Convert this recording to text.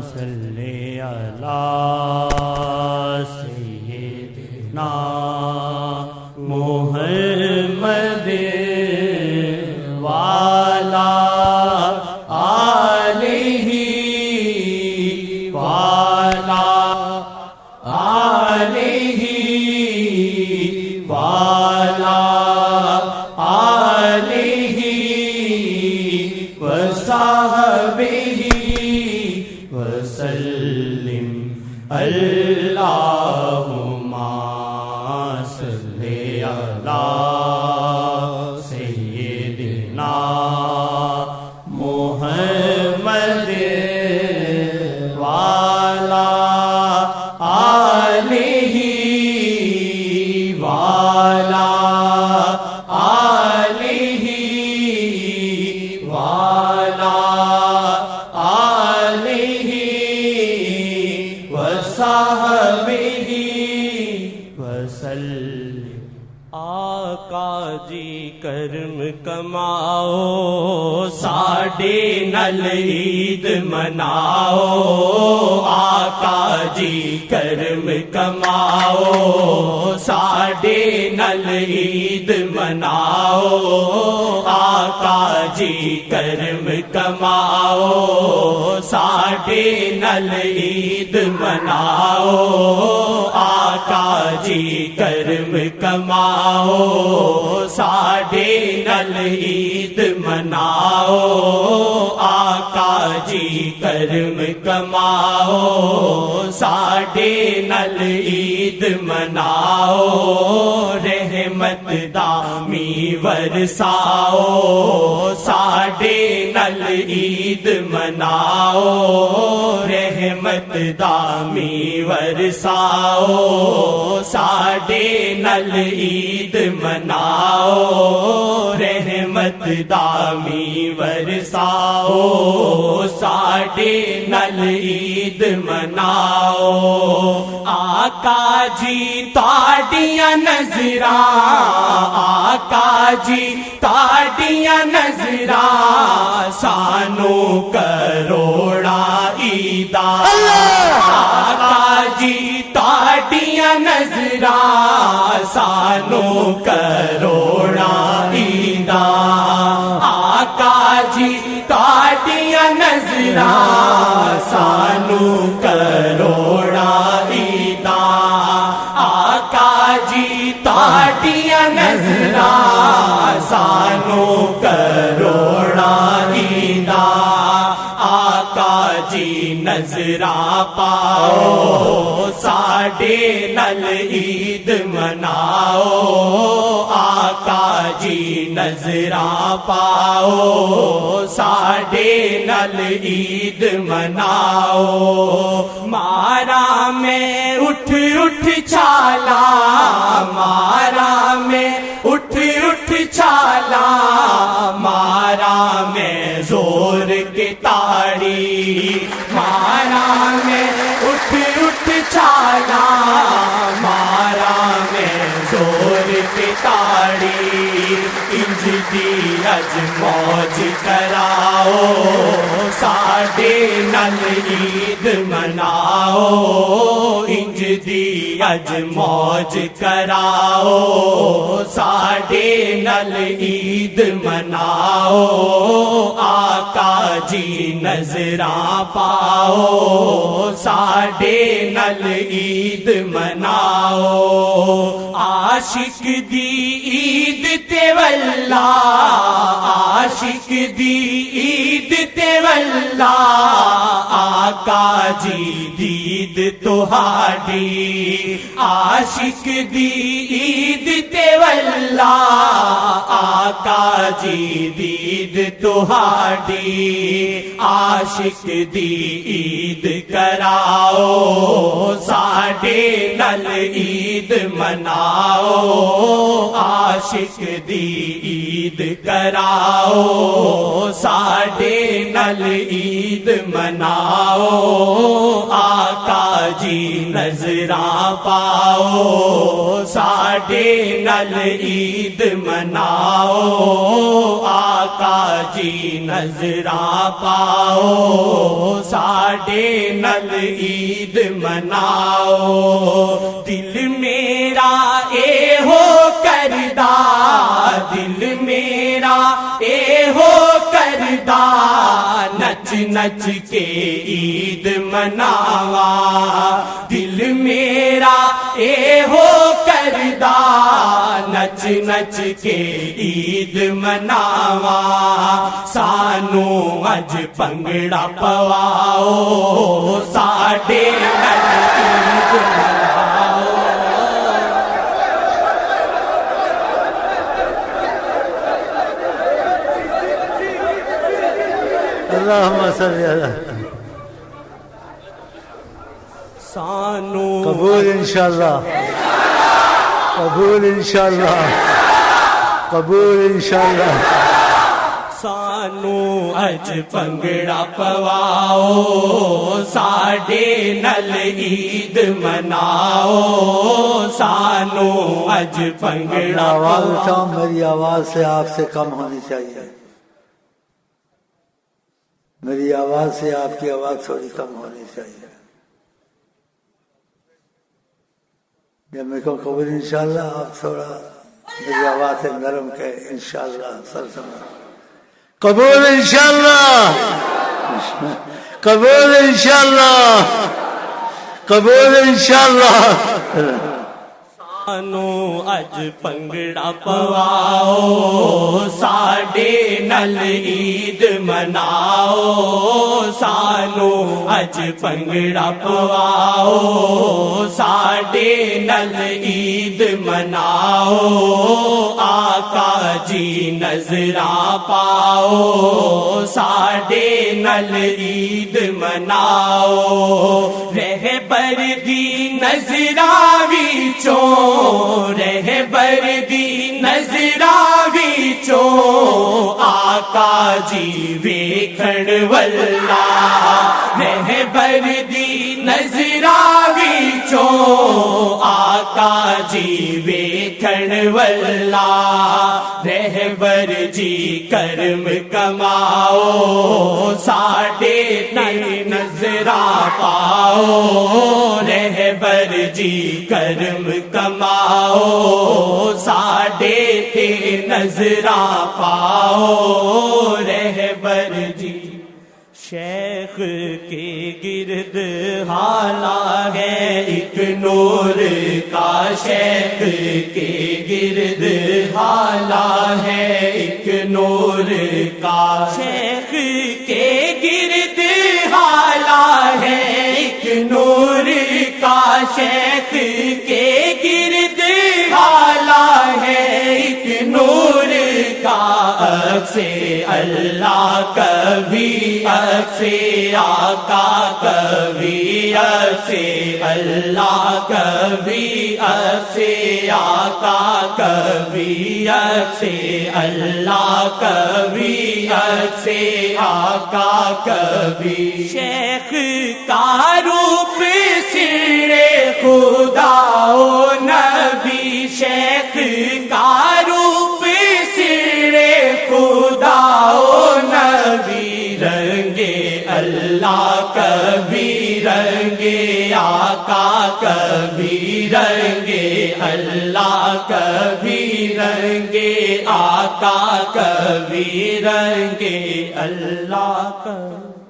صلی علی سیدنا محمد وعلی آلہ وعلی آلہ وعلی آلہ وصحبہ وسلم اللہم صلی علی سیدنا محمد وعلی آلہ وعلی آلہ وعلی آلہ وصحبہ وسلم۔ آقا جی کرم کماؤ، ساڈے نال عید مناؤ۔ آقا جی کرم کماؤ، ساڈے نال عید مناؤ۔ آقا جی کرم کماؤ، ساڈے نال عید مناؤ۔ آقا جی کرم کماؤ، ساڈے نال عید مناؤ۔ آقا جی کرم کماؤ، ساڈے نال عید مناؤ۔ رحمت دامی ورساؤ، ساڈے نال عید مناؤ۔ رحمت دامی ورساؤ، ساڈے نال عید مناؤ۔ رحمت دامی ورساؤ، ساڈے نال عید مناؤ۔ آقا جی تاڑیاں نظراں، آقا جی تاڑیاں نظراں، سانو کروڑاں عیداں۔ آقا جی تاڑیاں نظراں، سانو کروڑاں عیداں۔ آقا جی تاڑیاں نظراں، سانو کروڑاں عیداں۔ آقا جی تاڑیاں نظراں، سانو کروڑاں عیداں۔ آقا جی نظراں پاؤ، ساڈے نال عید مناؤ۔ آقا جی نظراں پاؤ، ساڈے نال عید مناؤ۔ مارا میں اٹھ اٹھ چھالا، مارا میں اٹھ اٹھ چھالا، مارا میں زور کی تاڑی۔ مارا میں اٹھ اٹھ چھالا، مارا میں زور کی تاڑی۔ انج دی اج موج کراؤ، ساڈے نال عید مناؤ۔ انج دی اج موج کراؤ، ساڈے نال عید مناؤ۔ آقا جی نظراں پاؤ، ساڈے نال عید مناؤ۔ عاشق دی عید تے واللہ، عاشق دی عید تے واللہ، آقا جی دید تہاڈی۔ عاشق دی عید تے واللہ، آقا جی دید تہاڈی۔ عاشق دی عید کراؤ، ساڈے نال عید مناؤ۔ عاشق دی عید کراؤ، ساڈے نال عید مناؤ۔ آقا جی نظراں پاؤ ساڈے نال عید مناؤ آقا جی نظراں پاؤ ساڈے نال عید مناؤ دل میرا اے ہو کردا دل میرا اے ہو کردا نچ نچ کے عید مناوا دل میرا اے ہو کردا نچ نچ کے عید مناوا سانو اج پنگڑا پواؤ ساڈے نال عید مناؤ اللہم صلی اللہ سانو قبول انشاءاللہ قبول انشاءاللہ قبول انشاءاللہ سانو اج پنگڑا پواؤ ساڈے نال عید مناؤ سانو اج پنگڑا آواز پواؤ اٹھاؤ میری آواز سے آپ سے کم ہونی چاہیے میری آواز سے آپ کی آواز تھوڑی کم ہونی چاہیے جب میں کہوں قبول انشاءاللہ آپ تھوڑا میری آواز سے نرم کہ انشاءاللہ سلسلہ قبول انشاءاللہ قبول انشاءاللہ قبول انشاءاللہ سانو اج پنگڑا پواؤ ساڈے نال عید مناؤ سانو اج پنگڑا پواؤ ساڈے نال عید مناؤ آقا جی نظراں پاؤ ساڈے نال عید مناؤ رہبر دی نظراں وچوں رہبر دی نظراں وچوں آقا جی ویکھن والا رہبر دی نظراں وچوں آقا جی ویکھن والا رہبر جی کرم کماؤ ساڈے نال نظراں پاؤ رہبر جی کرم کماؤ ساڈے تے نظراں پاؤ رہبر جی شیخ کے گرد حالہ ہے ایک نور کا شیخ کے گرد حالہ ہے ایک نور کا شیخ کے گرد حالہ ہے ایک نور کا شیخ کے گرد حالہ ہے ایک نور کا عکس اللہ کبھی عکس آقا کبھی عکس اللہ کبھی عکس آقا کبھی عکس اللہ کبھی عکس آقا کبھی شیخ کا روپ سرے خدا و نبی شیخ کا روپ سرے خدا و نبی رنگے اللہ کبھی رنگے آقا کبھی رنگے اللہ کبھی رنگے آقا کبھی رنگے اللہ کبھی